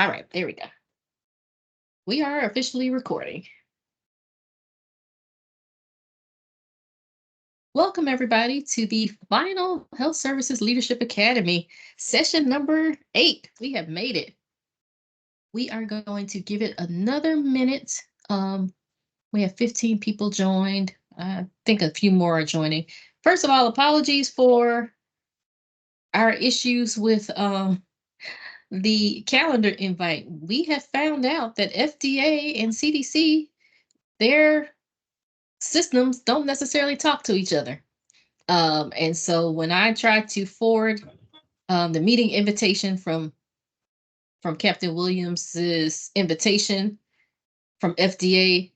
All right, there we go. We are officially recording. Welcome, everybody, to the final Health Services Leadership Academy, session number 8. We have made it. We are going to give it another minute. We have 15 people joined. I think a few more are joining. First of all, apologies for our issues with the calendar invite. We have found out that FDA and CDC, their systems don't necessarily talk to each other. And so when I tried to forward the meeting invitation from Captain Williams's invitation from FDA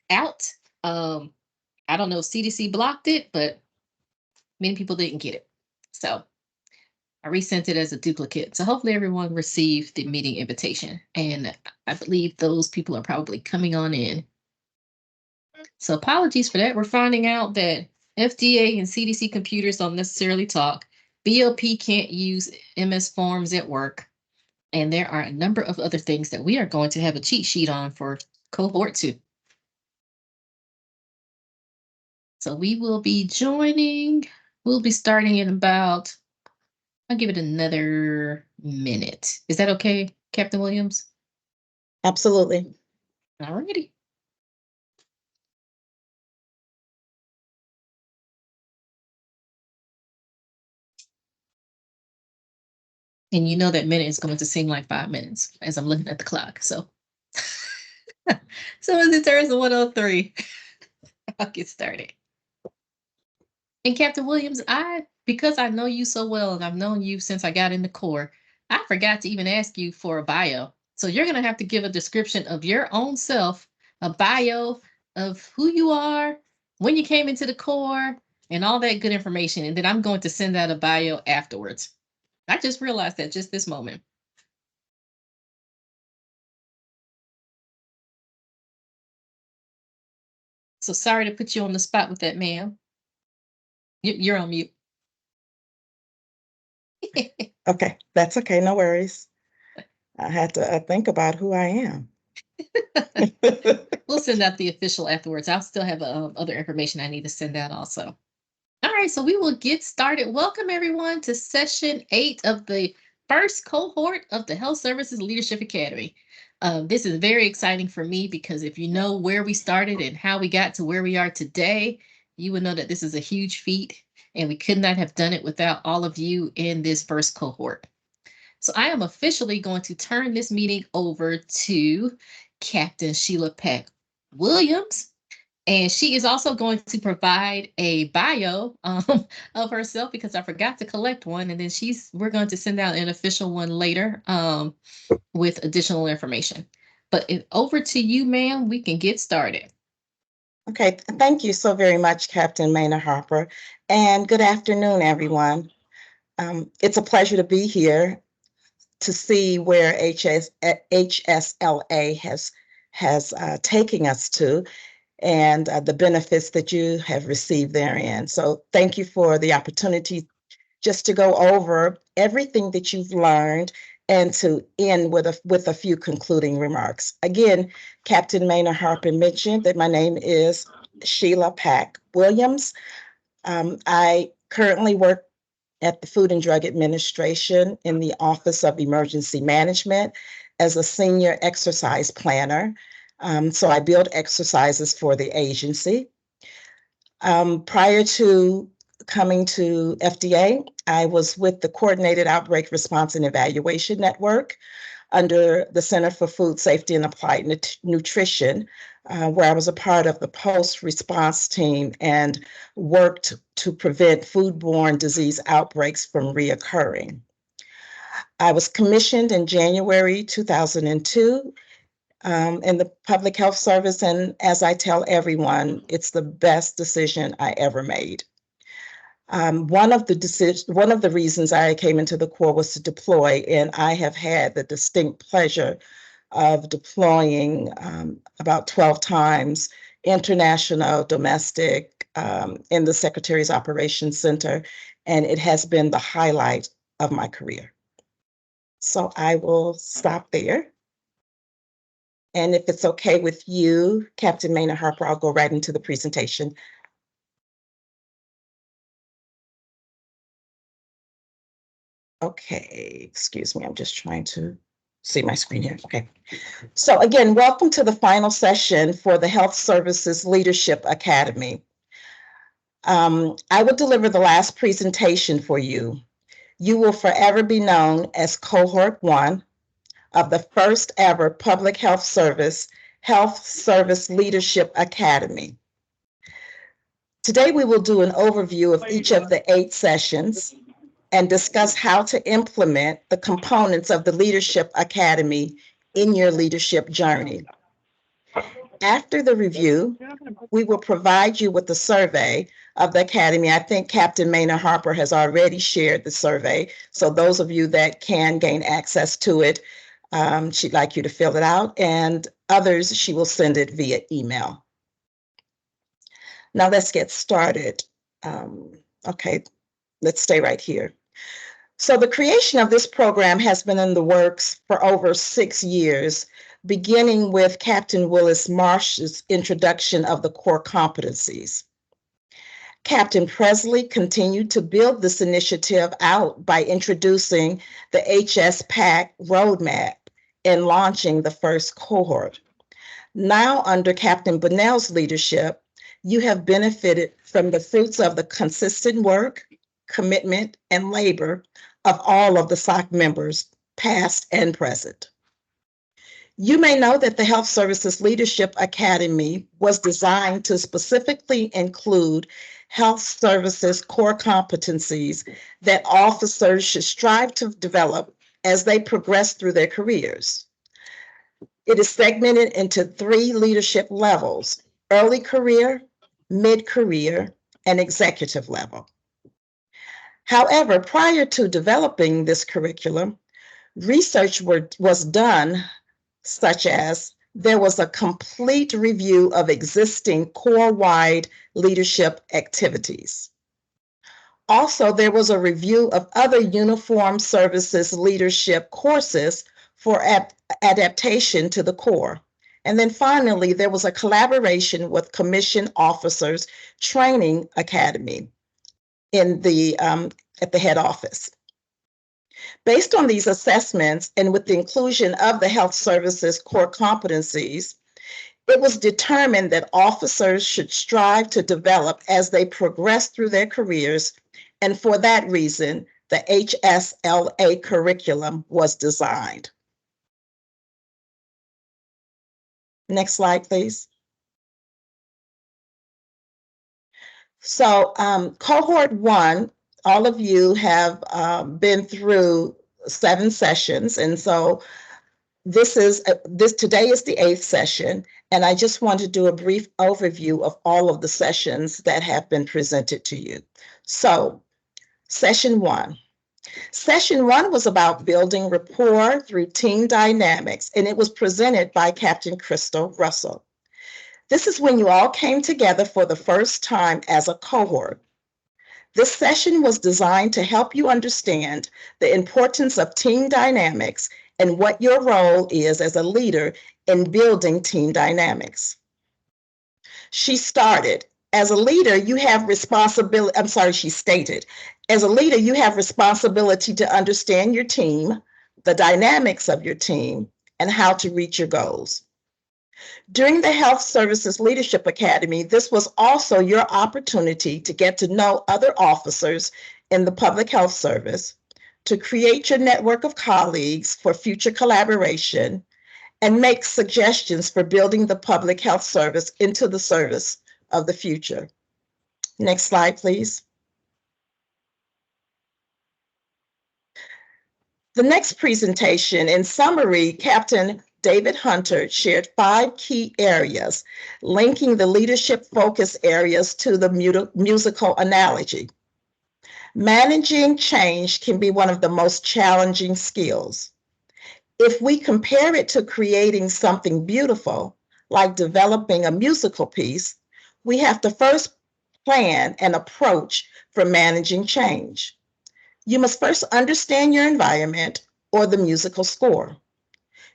out, I don't know if CDC blocked it, but many people didn't get it. So I resent it as a duplicate. So hopefully everyone received the meeting invitation. And I believe those people are probably coming on in. So apologies for that. We're finding out that FDA and CDC computers don't necessarily talk. BOP can't use MS Forms at work. And there are a number of other things that we are going to have a cheat sheet on for cohort 2. So we will be joining. We'll be starting in about, I'll give it another minute. Is that okay, Captain Williams? Absolutely. All righty. And you know that minute is going to seem like 5 minutes as I'm looking at the clock. So, so as it turns to 1:03, I'll get started. And Captain Williams, because I know you so well and I've known you since I got in the Corps, I forgot to even ask you for a bio. So you're going to have to give a description of your own self, a bio of who you are, when you came into the Corps, and all that good information. And then I'm going to send out a bio afterwards. I just realized that just this moment. So sorry to put you on the spot with that, ma'am. You're on mute. Okay, that's okay. No worries. I had to think about who I am. We'll send out the official afterwards. I'll still have other information I need to send out also. All right, so we will get started. Welcome, everyone, to session 8 of the first cohort of the Health Services Leadership Academy. This is very exciting for me because if you know where we started and how we got to where we are today, you would know that this is a huge feat, and we could not have done it without all of you in this first cohort. So I am officially going to turn this meeting over to Captain Sheila Peck Williams. And she is also going to provide a bio of herself because I forgot to collect one. And then we're going to send out an official one later with additional information. But over to you, ma'am. We can get started. Okay, thank you so very much, Captain Maynard Harper. And good afternoon, everyone. It's a pleasure to be here to see where HSLA has taken us to, and the benefits that you have received therein. So thank you for the opportunity just to go over everything that you've learned and to end with a few concluding remarks. Again, Captain Maynard Harper mentioned that my name is Sheila Peck Williams. I currently work at the Food and Drug Administration in the Office of Emergency Management as a senior exercise planner. So I build exercises for the agency. Prior to coming to FDA, I was with the Coordinated Outbreak Response and Evaluation Network under the Center for Food Safety and Applied Nutrition, where I was a part of the post-response team and worked to prevent foodborne disease outbreaks from reoccurring. I was commissioned in January 2002 in the Public Health Service, and as I tell everyone, it's the best decision I ever made. One of the reasons I came into the Corps was to deploy, and I have had the distinct pleasure of deploying about 12 times, international, domestic, in the Secretary's Operations Center, and it has been the highlight of my career. So I will stop there. And if it's okay with you, Captain Maynard Harper, I'll go right into the presentation. Okay, excuse me, I'm just trying to see my screen here. Okay. So again, welcome to the final session for the Health Services Leadership Academy. I will deliver the last presentation for you. You will forever be known as Cohort 1 of the first ever Public Health Service Leadership Academy. Today, we will do an overview of each of the 8 sessions and discuss how to implement the components of the Leadership Academy in your leadership journey. After the review, we will provide you with a survey of the Academy. I think Captain Maynard Harper has already shared the survey. So those of you that can gain access to it, she'd like you to fill it out, and others, she will send it via email. Now let's get started. Okay, let's stay right here. So the creation of this program has been in the works for over 6 years, beginning with Captain Willis Marsh's introduction of the core competencies. Captain Presley continued to build this initiative out by introducing the HSPAC roadmap and launching the first cohort. Now, under Captain Bunnell's leadership, you have benefited from the fruits of the consistent work, commitment, and labor of all of the SOC members, past and present. You may know that the Health Services Leadership Academy was designed to specifically include health services core competencies that officers should strive to develop as they progress through their careers. It is segmented into 3 leadership levels: early career, mid-career, and executive level. However, prior to developing this curriculum, research was done, such as there was a complete review of existing core-wide leadership activities. Also, there was a review of other uniformed services leadership courses for adaptation to the core. And then finally, there was a collaboration with Commissioned Officers Training Academy in the at the head office. Based on these assessments and with the inclusion of the health services core competencies, it was determined that officers should strive to develop as they progress through their careers, and for that reason, the HSLA curriculum was designed. Next slide, please. So cohort 1, all of you have been through 7 sessions, and so today is the 8th session, and I just want to do a brief overview of all of the sessions that have been presented to you. So, session 1. Session 1 was about building rapport through team dynamics, and it was presented by Captain Crystal Russell. This is when you all came together for the first time as a cohort. This session was designed to help you understand the importance of team dynamics and what your role is as a leader in building team dynamics. She started, as a leader, you have responsibility, she stated, as a leader, you have responsibility to understand your team, the dynamics of your team, and how to reach your goals. During the Health Services Leadership Academy, this was also your opportunity to get to know other officers in the public health service, to create your network of colleagues for future collaboration, and make suggestions for building the public health service into the service of the future. Next slide, please. The next presentation, in summary, Captain David Hunter shared 5 key areas, linking the leadership focus areas to the musical analogy. Managing change can be one of the most challenging skills. If we compare it to creating something beautiful, like developing a musical piece, we have to first plan an approach for managing change. You must first understand your environment, or the musical score.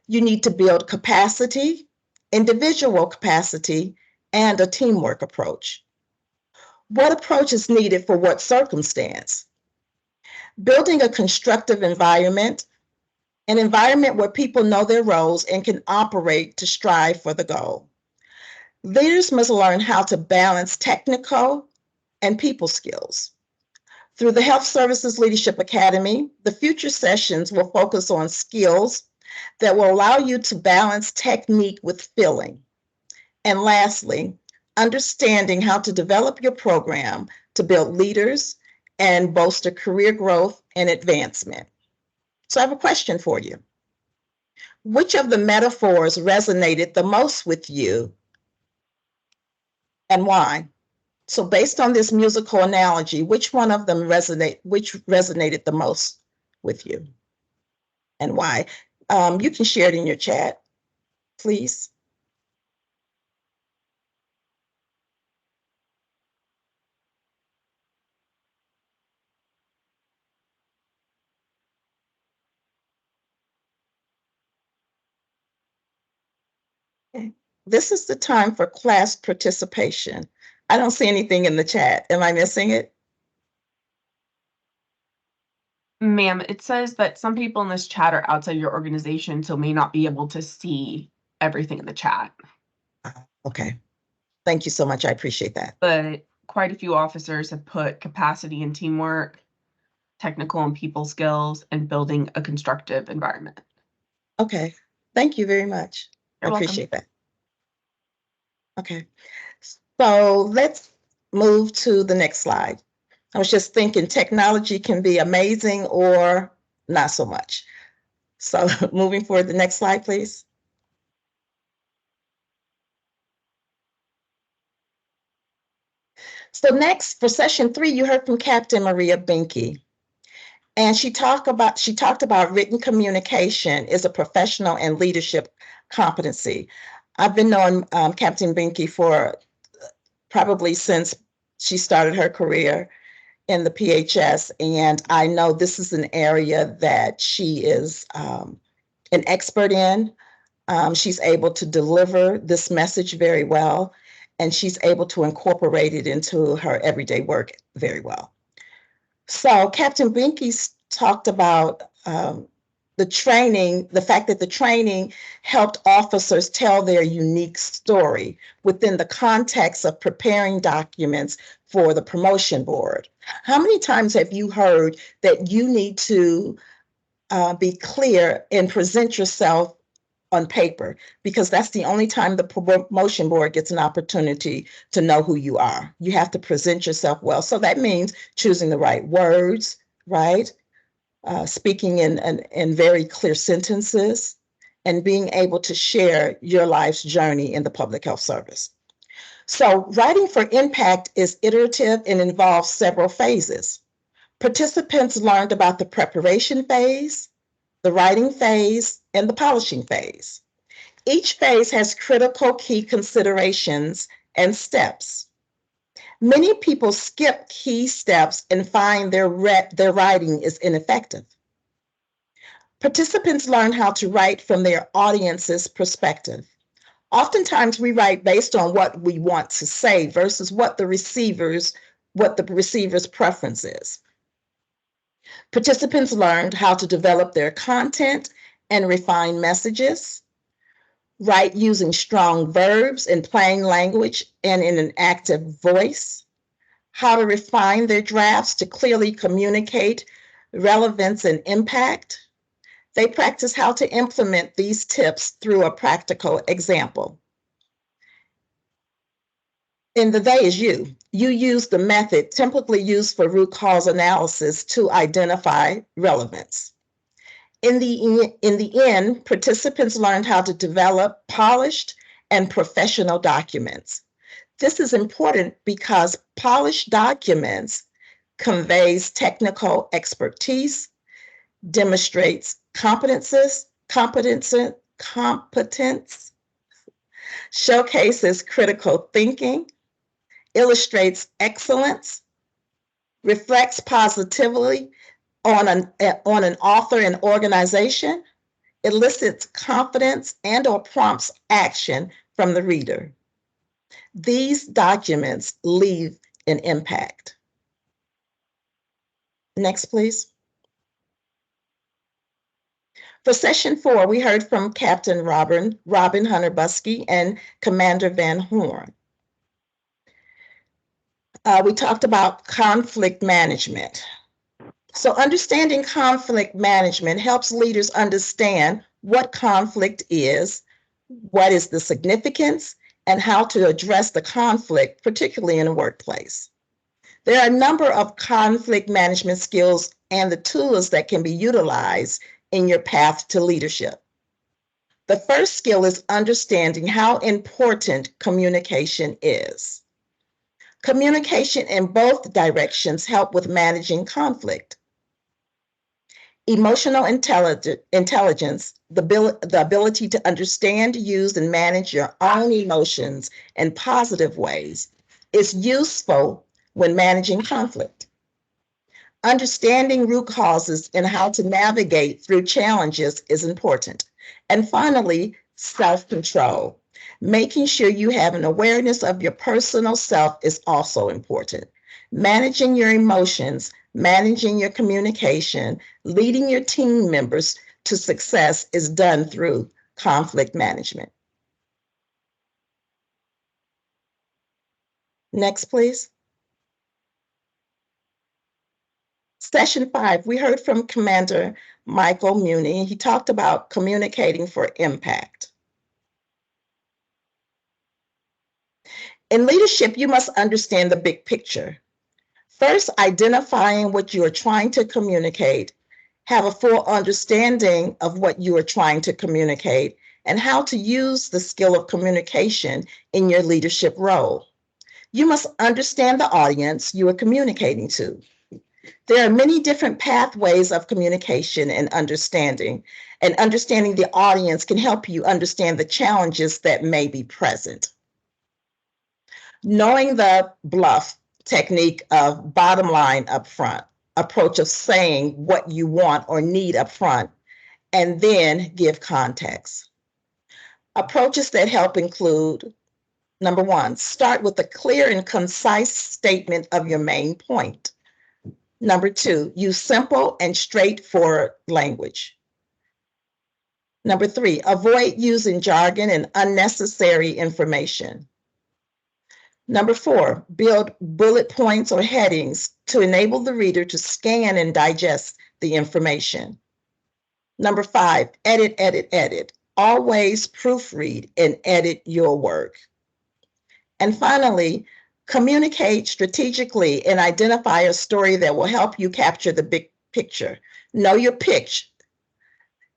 You need to build capacity, individual capacity, and a teamwork approach. What approach is needed for what circumstance? Building a constructive environment, an environment where people know their roles and can operate to strive for the goal. Leaders must learn how to balance technical and people skills. Through the Health Services Leadership Academy, the future sessions will focus on skills that will allow you to balance technique with feeling. And lastly, understanding how to develop your program to build leaders and bolster career growth and advancement. So I have a question for you. Which of the metaphors resonated the most with you and why? So based on this musical analogy, which one of them resonated the most with you and why? You can share it in your chat, please. Okay. This is the time for class participation. I don't see anything in the chat. Am I missing it? Ma'am, it says that some people in this chat are outside your organization, so may not be able to see everything in the chat. Okay. Thank you so much. I appreciate that. But quite a few officers have put capacity and teamwork, technical and people skills, and building a constructive environment. Okay. Thank you very much. You're I appreciate welcome. that. Okay. So let's move to the next slide. I was just thinking technology can be amazing or not so much. So moving forward, the next slide, please. So next, for session 3, you heard from Captain Maria Binky. And she talked about written communication is a professional and leadership competency. I've been knowing Captain Binky for probably since she started her career in the PHS, and I know this is an area that she is an expert in. She's able to deliver this message very well, and she's able to incorporate it into her everyday work very well. So Captain Binky talked about the fact that the training helped officers tell their unique story within the context of preparing documents for the promotion board. How many times have you heard that you need to be clear and present yourself on paper? Because that's the only time the promotion board gets an opportunity to know who you are. You have to present yourself well. So that means choosing the right words, right? Speaking in very clear sentences, and being able to share your life's journey in the public health service. So writing for impact is iterative and involves several phases. Participants learned about the preparation phase, the writing phase, and the polishing phase. Each phase has critical key considerations and steps. Many people skip key steps and find their writing is ineffective. Participants learn how to write from their audience's perspective. Oftentimes we write based on what we want to say versus what the receiver's preference is. Participants learned how to develop their content and refine messages, write using strong verbs in plain language and in an active voice, how to refine their drafts to clearly communicate relevance and impact. They practice how to implement these tips through a practical example. In the they is you use the method typically used for root cause analysis to identify relevance. In the end, participants learned how to develop polished and professional documents. This is important because polished documents conveys technical expertise, demonstrates competence, showcases critical thinking, illustrates excellence, reflects positively on an author and organization, elicits confidence and or prompts action from the reader. These documents leave an impact. Next, please. For session 4, we heard from Captain Robin Hunter Buskey and Commander Van Horn. We talked about conflict management. So understanding conflict management helps leaders understand what conflict is, what is the significance, and how to address the conflict, particularly in a workplace. There are a number of conflict management skills and the tools that can be utilized in your path to leadership. The first skill is understanding how important communication is. Communication in both directions help with managing conflict. Emotional intelligence, the ability to understand, use, and manage your own emotions in positive ways, is useful when managing conflict. Understanding root causes and how to navigate through challenges is important. And finally, self-control. Making sure you have an awareness of your personal self is also important. Managing your emotions, managing your communication, leading your team members to success is done through conflict management. Next, please. Session 5, we heard from Commander Michael Muni. He talked about communicating for impact. In leadership, you must understand the big picture. First, identifying what you are trying to communicate, have a full understanding of what you are trying to communicate, and how to use the skill of communication in your leadership role. You must understand the audience you are communicating to. There are many different pathways of communication and understanding the audience can help you understand the challenges that may be present. Knowing the bluff technique of bottom line up front, approach of saying what you want or need up front, and then give context. Approaches that help include, number 1, start with a clear and concise statement of your main point. Number 2, use simple and straightforward language. Number 3, avoid using jargon and unnecessary information. Number 4, build bullet points or headings to enable the reader to scan and digest the information. Number 5, edit, edit, edit. Always proofread and edit your work. And finally, communicate strategically and identify a story that will help you capture the big picture. Know your pitch.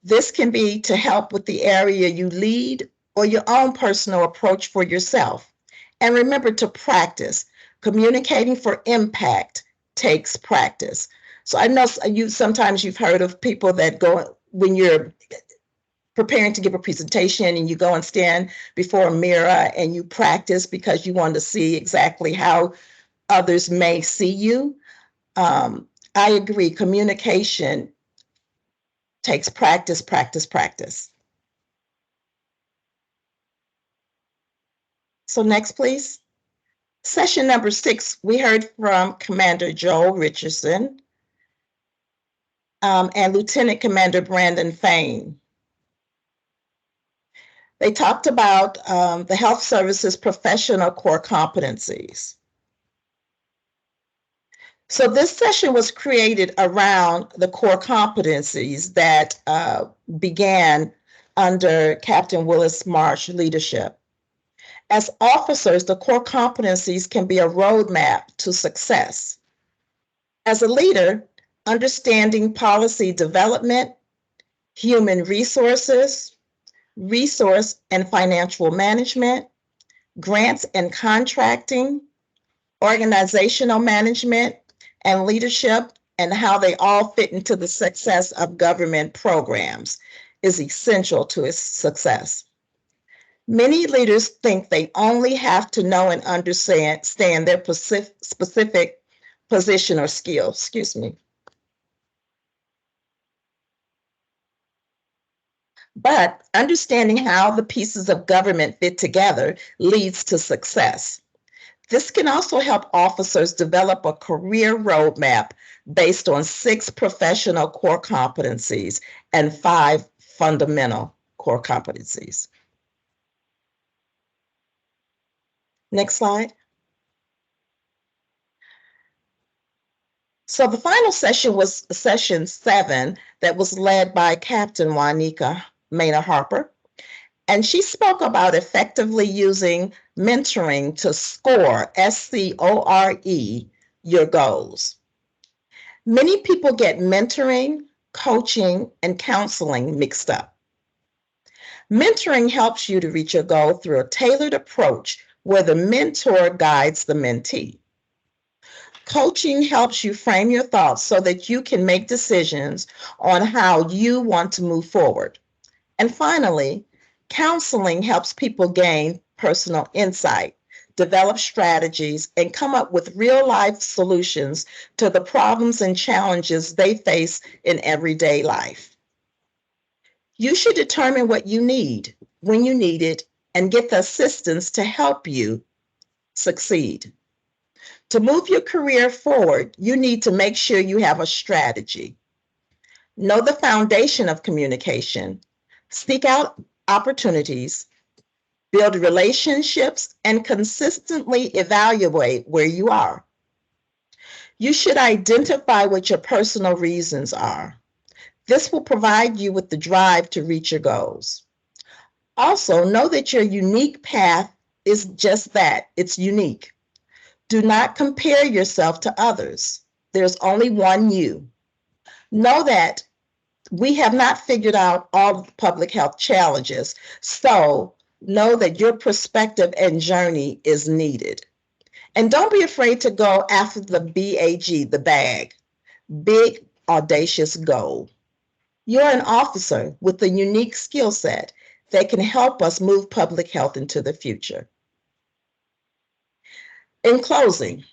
This can be to help with the area you lead or your own personal approach for yourself. And remember to practice. Communicating for impact takes practice. So I know sometimes you've heard of people that go, when you're preparing to give a presentation and you go and stand before a mirror and you practice because you want to see exactly how others may see you. I agree, communication takes practice, practice, practice. So next, please. Session number 6, we heard from Commander Joel Richardson and Lieutenant Commander Brandon Fain. They talked about the health services professional core competencies. So this session was created around the core competencies that began under Captain Willis Marsh leadership. As officers, the core competencies can be a roadmap to success. As a leader, understanding policy development, human resources, resource and financial management, grants and contracting, organizational management, and leadership, and how they all fit into the success of government programs is essential to its success. Many leaders think they only have to know and understand their specific position or skill. Excuse me. But understanding how the pieces of government fit together leads to success. This can also help officers develop a career roadmap based on 6 professional core competencies and 5 fundamental core competencies. Next slide. So the final session was session 7 that was led by Captain Juanica Maynard Harper. And she spoke about effectively using mentoring to score, SCORE, your goals. Many people get mentoring, coaching, and counseling mixed up. Mentoring helps you to reach your goal through a tailored approach where the mentor guides the mentee. Coaching helps you frame your thoughts so that you can make decisions on how you want to move forward. And finally, counseling helps people gain personal insight, develop strategies, and come up with real-life solutions to the problems and challenges they face in everyday life. You should determine what you need, when you need it, and get the assistance to help you succeed. To move your career forward, you need to make sure you have a strategy. Know the foundation of communication. Seek out opportunities, build relationships, and consistently evaluate where you are. You should identify what your personal reasons are. This will provide you with the drive to reach your goals. Also, know that your unique path is just that, it's unique. Do not compare yourself to others. There's only one you. Know that we have not figured out all the public health challenges, so know that your perspective and journey is needed. And don't be afraid to go after the BAG, the bag, big, audacious goal. You're an officer with a unique skill set that can help us move public health into the future. In closing,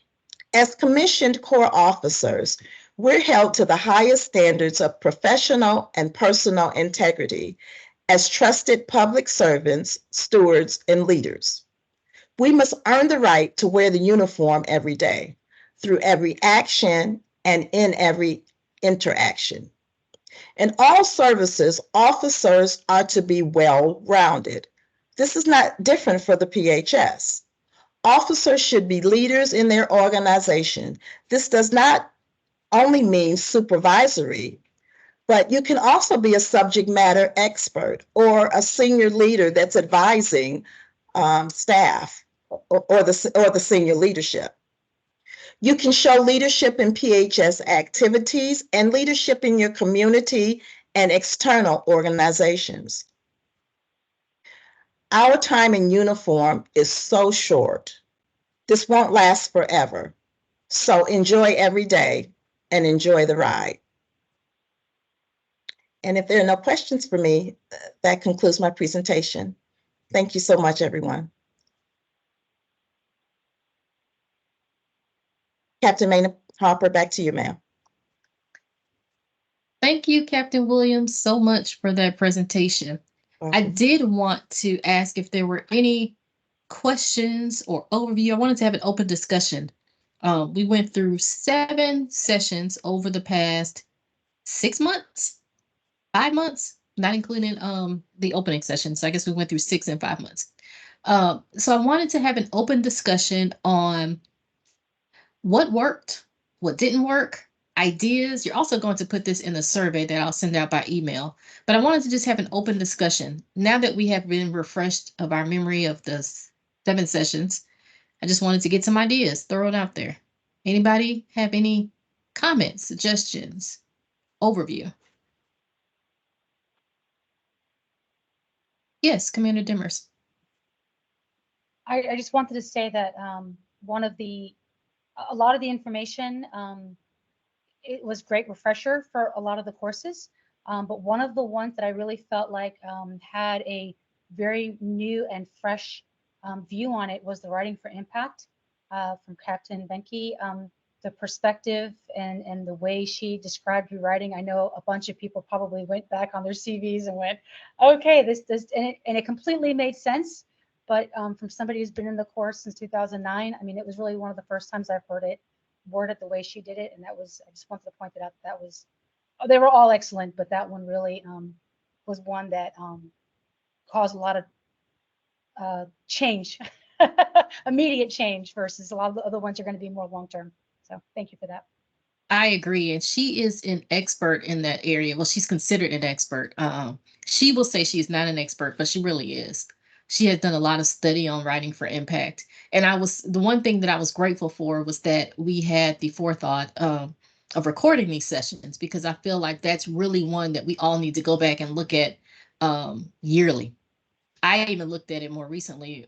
as commissioned Corps officers, we're held to the highest standards of professional and personal integrity as trusted public servants, stewards, and leaders. We must earn the right to wear the uniform every day, through every action and in every interaction. In all services, officers are to be well-rounded. This is not different for the PHS. Officers should be leaders in their organization. This does not only mean supervisory, but you can also be a subject matter expert or a senior leader that's advising staff or the senior leadership. You can show leadership in PHS activities and leadership in your community and external organizations. Our time in uniform is so short. This won't last forever. So enjoy every day and enjoy the ride. And if there are no questions for me, that concludes my presentation. Thank you so much, everyone. Captain Maynard Harper, back to you, ma'am. Thank you, Captain Williams, so much for that presentation. I did want to ask if there were any questions or overview. I wanted to have an open discussion. We went through 7 sessions over the past 6 months, 5 months, not including the opening session. So I guess we went through 6 and 5 months. So I wanted to have an open discussion on what worked, what didn't work, ideas. You're also going to put this in a survey that I'll send out by email. But I wanted to just have an open discussion. Now that we have been refreshed of our memory of the 7 sessions, I just wanted to get some ideas, throw it out there. Anybody have any comments, suggestions, overview? Yes, Commander Dimmers. I just wanted to say that a lot of the information, it was great refresher for a lot of the courses. But one of the ones that I really felt like had a very new and fresh view on it was the Writing for Impact from Captain Benke. the perspective and the way she described your writing. I know a bunch of people probably went back on their CVs and went, okay, this and it completely made sense. But from somebody who's been in the course since 2009, I mean, it was really one of the first times I've heard it worded the way she did it, and that was, I just wanted to point that out. That was, they were all excellent, but that one really was one that caused a lot of change, immediate change, versus a lot of the other ones are going to be more long term. So thank you for that. I agree. And she is an expert in that area. Well, she's considered an expert. She will say she's not an expert, but she really is. She has done a lot of study on writing for impact. And the one thing that I was grateful for was that we had the forethought of recording these sessions, because I feel like that's really one that we all need to go back and look at yearly. I even looked at it more recently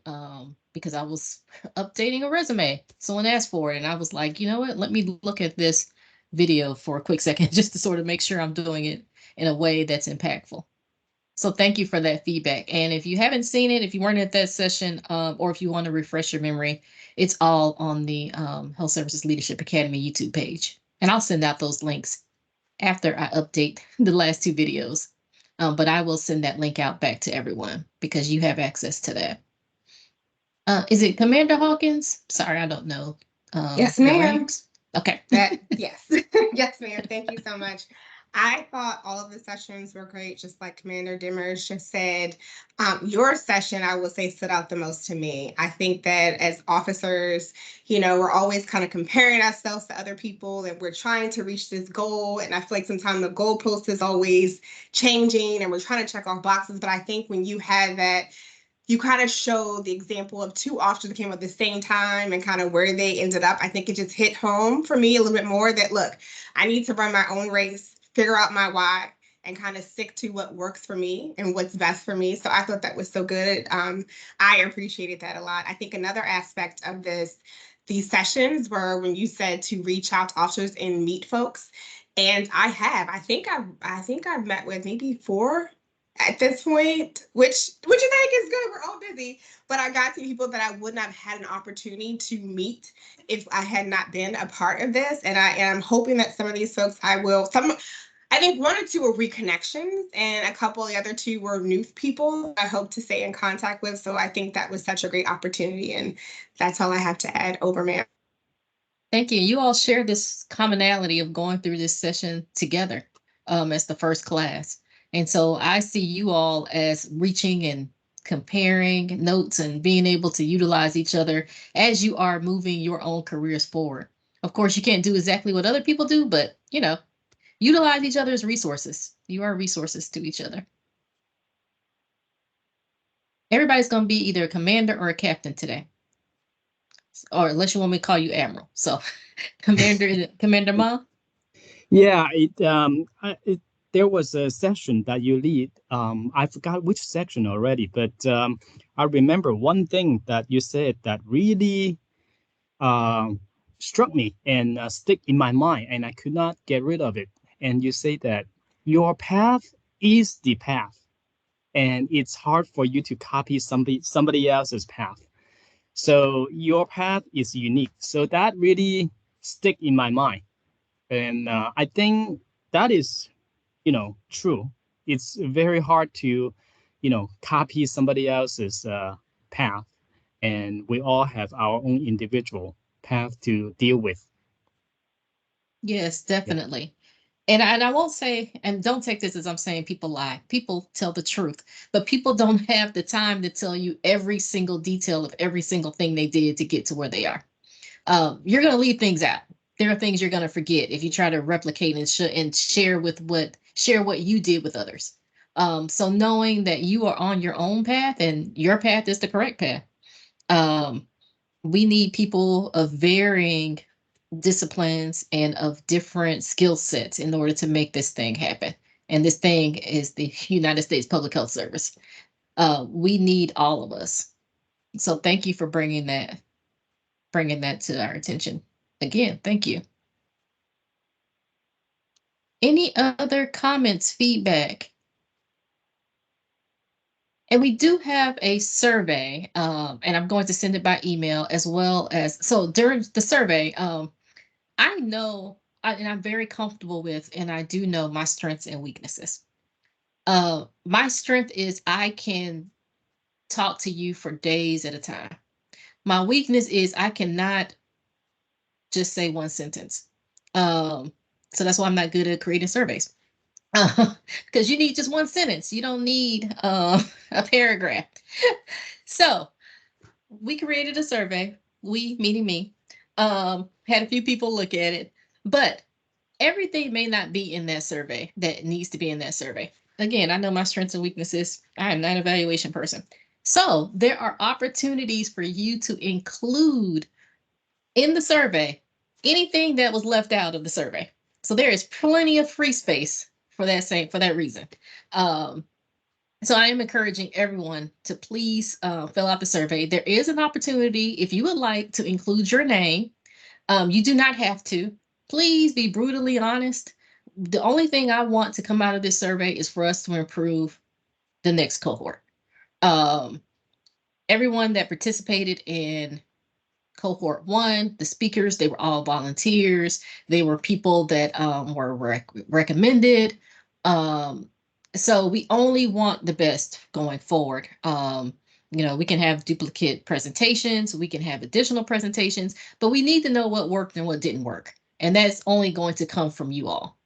because I was updating a resume. Someone asked for it, and I was like, you know what? Let me look at this video for a quick second just to sort of make sure I'm doing it in a way that's impactful. So thank you for that feedback. And if you haven't seen it, if you weren't at that session, or if you want to refresh your memory, it's all on the Health Services Leadership Academy YouTube page. And I'll send out those links after I update the last two videos. But I will send that link out back to everyone because you have access to that. Is it Commander Hawkins? Sorry, I don't know. Yes, the ma'am. ranks. Okay. Yes. Yes, ma'am. Thank you so much. I thought all of the sessions were great, just like Commander Dimmers just said. Your session, I would say, stood out the most to me. I think that as officers, we're always kind of comparing ourselves to other people, and we're trying to reach this goal. And I feel like sometimes the goalpost is always changing, and we're trying to check off boxes. But I think when you have that, you kind of show the example of two officers that came at the same time and kind of where they ended up. I think it just hit home for me a little bit more that, look, I need to run my own race, figure out my why, and kind of stick to what works for me and what's best for me. So I thought that was so good. I appreciated that a lot. I think another aspect of these sessions were when you said to reach out to officers and meet folks. And I have. I think I've met with maybe 4 at this point, which I think is good. We're all busy, but I got to people that I would not have had an opportunity to meet if I had not been a part of this. And I'm hoping that some of these folks I think 1 or 2 were reconnections, and a couple of the other 2 were new people I hope to stay in contact with. So I think that was such a great opportunity, and that's all I have to add. Over, ma'am. Thank you. You all share this commonality of going through this session together as the first class. And so I see you all as reaching and comparing notes and being able to utilize each other as you are moving your own careers forward. Of course, you can't do exactly what other people do, but utilize each other's resources. You are resources to each other. Everybody's going to be either a commander or a captain today. Or unless you want me to call you Admiral. So Commander Ma? Yeah, there was a session that you lead. I forgot which section already, but I remember one thing that you said that really struck me and stick in my mind, and I could not get rid of it. And you say that your path is the path, and it's hard for you to copy somebody else's path. So your path is unique. So that really stick in my mind. And I think that is, true. It's very hard to, copy somebody else's path. And we all have our own individual path to deal with. Yes, definitely. And I won't say, and don't take this as I'm saying people lie. People tell the truth, but people don't have the time to tell you every single detail of every single thing they did to get to where they are. You're going to leave things out. There are things you're going to forget if you try to replicate and share what you did with others. So knowing that you are on your own path and your path is the correct path. We need people of varying disciplines and of different skill sets in order to make this thing happen. And this thing is the United States Public Health Service. We need all of us. So thank you for bringing that to our attention. Again, thank you. Any other comments, feedback? And we do have a survey, and I'm going to send it by email as well as, so during the survey, I know, and I'm very comfortable with, and I do know my strengths and weaknesses. My strength is I can talk to you for days at a time. My weakness is I cannot just say one sentence. So that's why I'm not good at creating surveys. Because you need just one sentence. You don't need a paragraph. So we created a survey. We, meaning me, had a few people look at it, but everything may not be in that survey that needs to be in that survey. Again, I know my strengths and weaknesses. I am not an evaluation person. So there are opportunities for you to include in the survey anything that was left out of the survey. So there is plenty of free space for that reason. So I am encouraging everyone to please fill out the survey. There is an opportunity if you would like to include your name. You do not have to. Please be brutally honest. The only thing I want to come out of this survey is for us to improve the next cohort. Everyone that participated in cohort 1, the speakers, they were all volunteers. They were people that were recommended. So we only want the best going forward. We can have duplicate presentations, we can have additional presentations, but we need to know what worked and what didn't work. And that's only going to come from you all.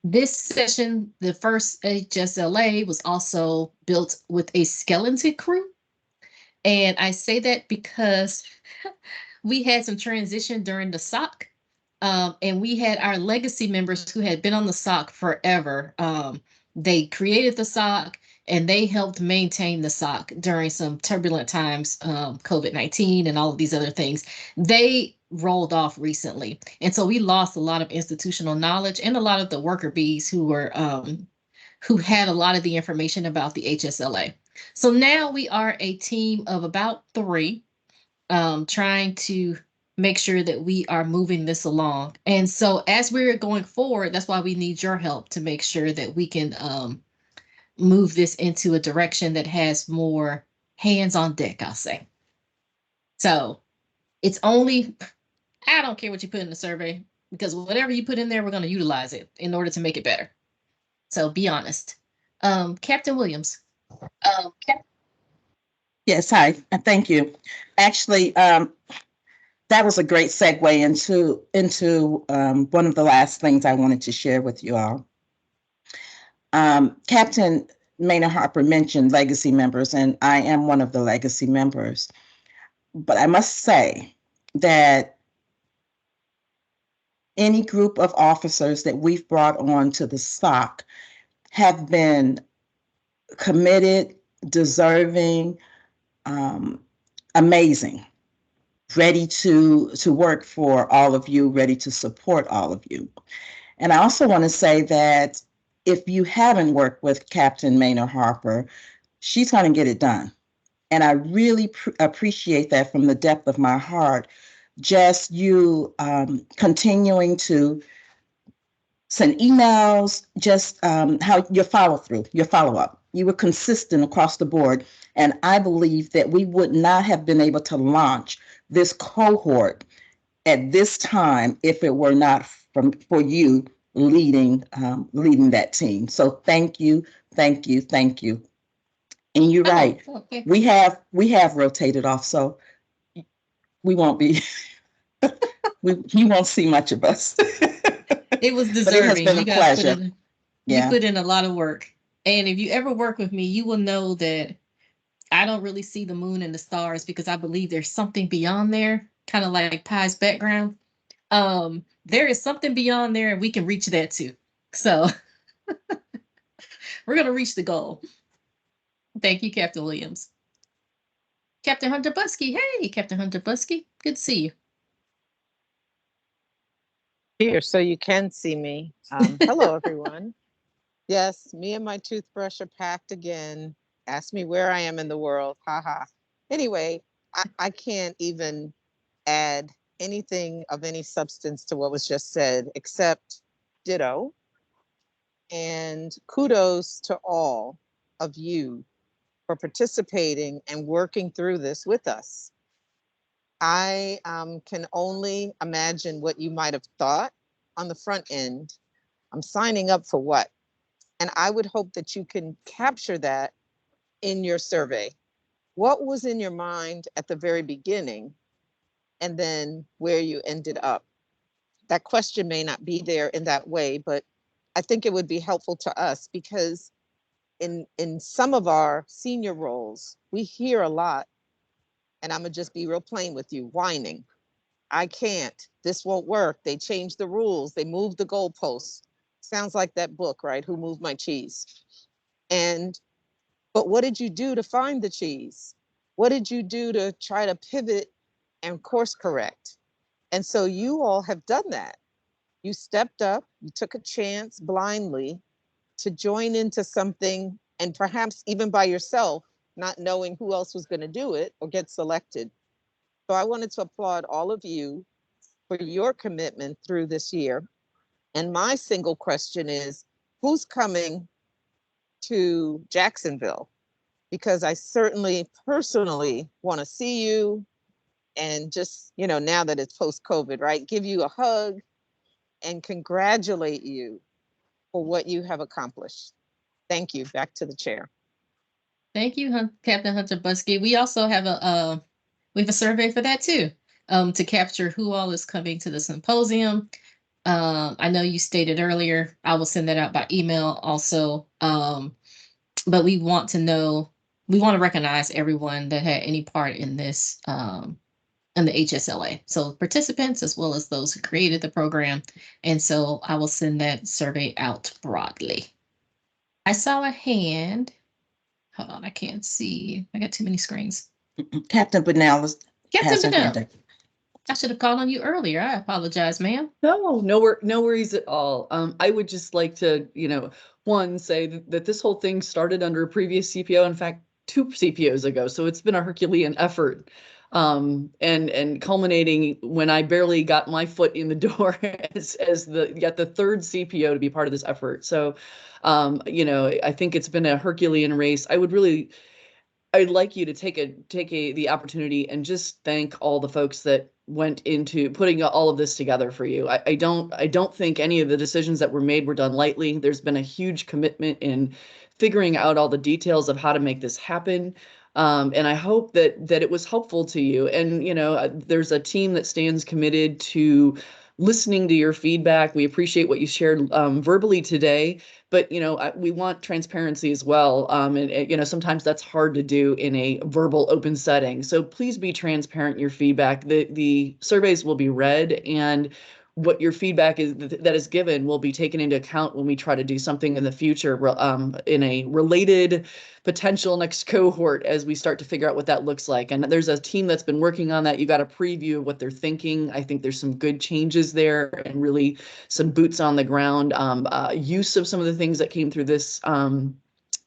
This session, the first HSLA, was also built with a skeleton crew. And I say that because we had some transition during the SOC. And we had our legacy members who had been on the SOC forever. They created the SOC and they helped maintain the SOC during some turbulent times, COVID-19 and all of these other things. They rolled off recently. And so we lost a lot of institutional knowledge and a lot of the worker bees who had a lot of the information about the HSLA. So now we are a team of about 3, trying to make sure that we are moving this along. And so as we're going forward, that's why we need your help to make sure that we can move this into a direction that has more hands on deck, I'll say. So it's only, I don't care what you put in the survey, because whatever you put in there, we're going to utilize it in order to make it better. So be honest. Captain Williams. Yes, hi, thank you. Actually, that was a great segue into one of the last things I wanted to share with you all. Captain Maynard Harper mentioned legacy members, and I am one of the legacy members. But I must say that any group of officers that we've brought on to the SOC have been committed, deserving, amazing, ready to work for all of you, ready to support all of you. And I also want to say that if you haven't worked with Captain Maynard Harper, she's going to get it done. And I really appreciate that from the depth of my heart. Just you continuing to send emails, just how your follow-through, your follow-up. You were consistent across the board. And I believe that we would not have been able to launch this cohort at this time if it were not for you leading that team. So thank you, thank you, thank you. And you're right. Okay. We have rotated off, so we won't be. You won't see much of us. It was deserving. But it has been a pleasure. You put in a lot of work. And if you ever work with me, you will know that I don't really see the moon and the stars, because I believe there's something beyond there, kind of like Pi's background. There is something beyond there, and we can reach that too. So we're going to reach the goal. Thank you, Captain Williams. Captain Hunter Buskey. Hey, Captain Hunter Buskey. Good to see you. Here, so you can see me. Hello, everyone. Yes, me and my toothbrush are packed again. Ask me where I am in the world. Haha. Anyway, I can't even add anything of any substance to what was just said, except ditto. And kudos to all of you for participating and working through this with us. I can only imagine what you might have thought on the front end. I'm signing up for what? And I would hope that you can capture that in your survey. What was in your mind at the very beginning, and then where you ended up? That question may not be there in that way, but I think it would be helpful to us because in some of our senior roles, we hear a lot, and I'm gonna just be real plain with you, whining. I can't, this won't work. They changed the rules, they moved the goalposts. Sounds like that book, right? Who Moved My Cheese? And, but what did you do to find the cheese? What did you do to try to pivot and course correct? And so you all have done that. You stepped up, you took a chance blindly to join into something, and perhaps even by yourself, not knowing who else was going to do it or get selected. So I wanted to applaud all of you for your commitment through this year. And my single question is, who's coming to Jacksonville? Because I certainly personally want to see you and just, now that it's post-COVID, right? Give you a hug and congratulate you for what you have accomplished. Thank you. Back to the chair. Thank you, Captain Hunter Buskey. We also have a survey for that too, to capture who all is coming to the symposium. I know you stated earlier, I will send that out by email also. But we want to recognize everyone that had any part in this, in the HSLA. So participants as well as those who created the program. And so I will send that survey out broadly. I saw a hand. Hold on, I can't see. I got too many screens. Captain Bunnell Captain has her Bunnell. hand up. I should have called on you earlier. I apologize, ma'am. No worries at all. I would just like to, one, say that this whole thing started under a previous CPO, in fact, 2 CPOs ago. So it's been a Herculean effort. And culminating when I barely got my foot in the door as the third CPO to be part of this effort. So, I think it's been a Herculean race. I'd like you to take the opportunity and just thank all the folks that went into putting all of this together for you. I don't think any of the decisions that were made were done lightly. There's been a huge commitment in figuring out all the details of how to make this happen. And I hope that it was helpful to you. And, there's a team that stands committed to listening to your feedback. We appreciate what you shared verbally today, but we want transparency as well. And sometimes that's hard to do in a verbal open setting. So please be transparent in your feedback. The surveys will be read, and what your feedback is that is given will be taken into account when we try to do something in the future in a related potential next cohort as we start to figure out what that looks like. And there's a team that's been working on that. You got a preview of what they're thinking. I think there's some good changes there and really some boots on the ground use of some of the things that came through this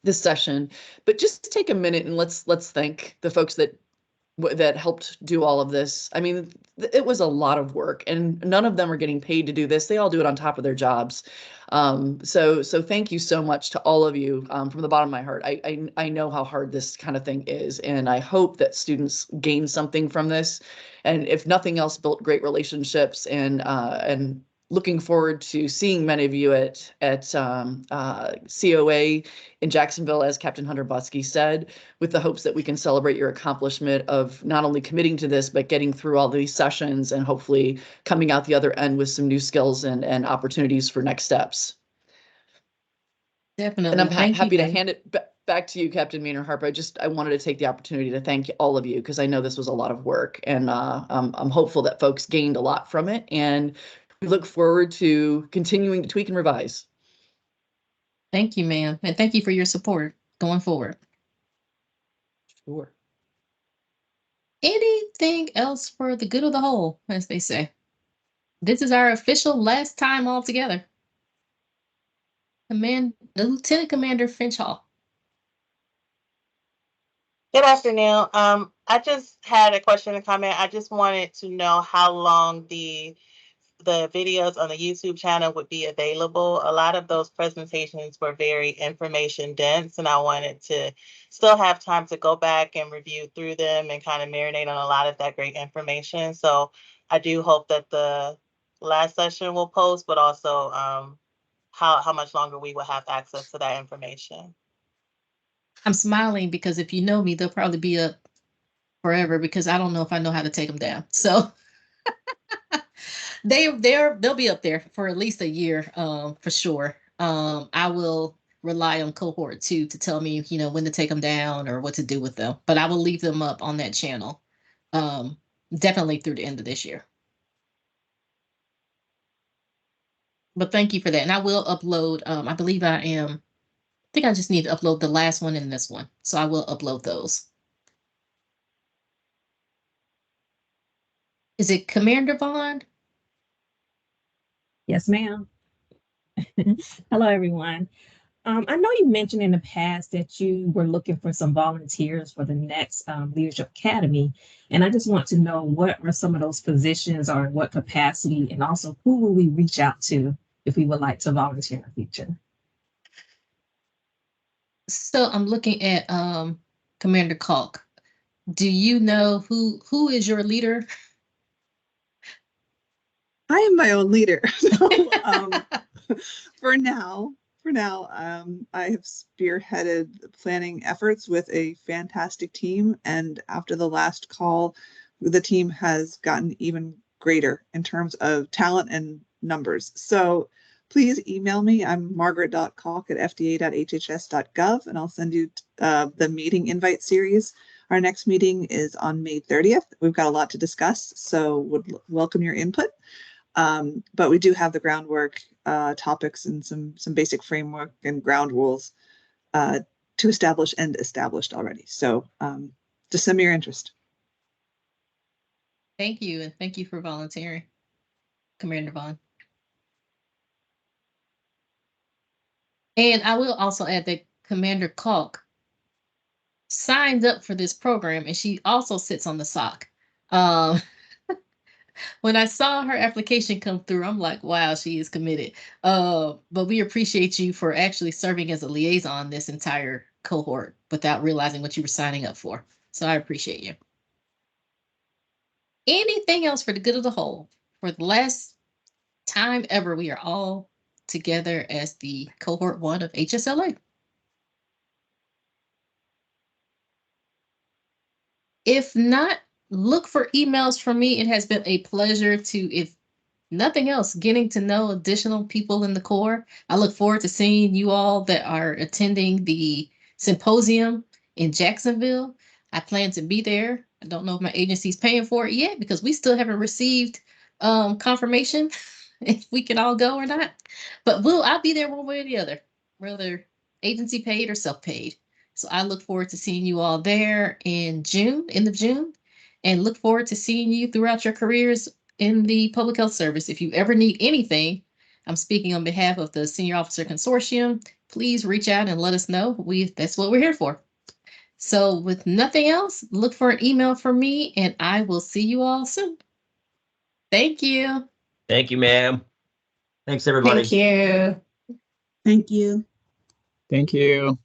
session. But just take a minute and let's thank the folks that helped do all of this. I mean, it was a lot of work, and none of them are getting paid to do this. They all do it on top of their jobs. So thank you so much to all of you from the bottom of my heart. I know how hard this kind of thing is, and I hope that students gain something from this, and if nothing else, built great relationships and looking forward to seeing many of you at COA in Jacksonville, as Captain Hunter Buskey said, with the hopes that we can celebrate your accomplishment of not only committing to this, but getting through all these sessions and hopefully coming out the other end with some new skills and opportunities for next steps. Definitely. And I'm happy to hand it back to you, Captain Maynard Harper. I wanted to take the opportunity to thank all of you because I know this was a lot of work, and I'm hopeful that folks gained a lot from it, and we look forward to continuing to tweak and revise. Thank you, ma'am. And thank you for your support going forward. Sure. Anything else for the good of the whole, as they say? This is our official last time all together. Lieutenant Commander Finch Hall. Good afternoon. I just had a question and comment. I just wanted to know how long the the videos on the YouTube channel would be available. A lot of those presentations were very information dense, and I wanted to still have time to go back and review through them and kind of marinate on a lot of that great information. So I do hope that the last session will post, but also how much longer we will have access to that information. I'm smiling because if you know me, they'll probably be up forever because I don't know if I know how to take them down. So they'll be up there for at least a year, for sure. I will rely on cohort 2 to tell me, when to take them down or what to do with them. But I will leave them up on that channel, definitely through the end of this year. But thank you for that, and I will upload. I believe I am. I think I just need to upload the last one and this one, so I will upload those. Is it Commander Vaughn? Yes, ma'am. Hello, everyone. I know you mentioned in the past that you were looking for some volunteers for the next Leadership Academy. And I just want to know what are some of those positions or in what capacity, and also who will we reach out to if we would like to volunteer in the future? So I'm looking at Commander Kalk. Do you know who is your leader? I am my own leader. So, for now, I have spearheaded the planning efforts with a fantastic team. And after the last call, the team has gotten even greater in terms of talent and numbers. So please email me. I'm margaret.kalk@fda.hhs.gov, and I'll send you the meeting invite series. Our next meeting is on May 30th. We've got a lot to discuss, so would welcome your input. But we do have the groundwork topics and some basic framework and ground rules to establish and established already. So just send me your interest. Thank you, and thank you for volunteering, Commander Vaughn. And I will also add that Commander Kalk signed up for this program, and she also sits on the SOC. When I saw her application come through, I'm like, wow, she is committed. But we appreciate you for actually serving as a liaison this entire cohort without realizing what you were signing up for. So I appreciate you. Anything else for the good of the whole? For the last time ever, we are all together as the cohort 1 of HSLA. If not, look for emails from me. It has been a pleasure to, if nothing else, getting to know additional people in the Corps. I look forward to seeing you all that are attending the symposium in Jacksonville. I plan to be there. I don't know if my agency's paying for it yet because we still haven't received confirmation if we can all go or not. But I'll be there one way or the other, whether agency paid or self-paid. So I look forward to seeing you all there in June, end of June, and look forward to seeing you throughout your careers in the public health service. If you ever need anything, I'm speaking on behalf of the Senior Officer Consortium, please reach out and let us know. That's what we're here for. So with nothing else, look for an email from me and I will see you all soon. Thank you. Thank you, ma'am. Thanks, everybody. Thank you. Thank you. Thank you.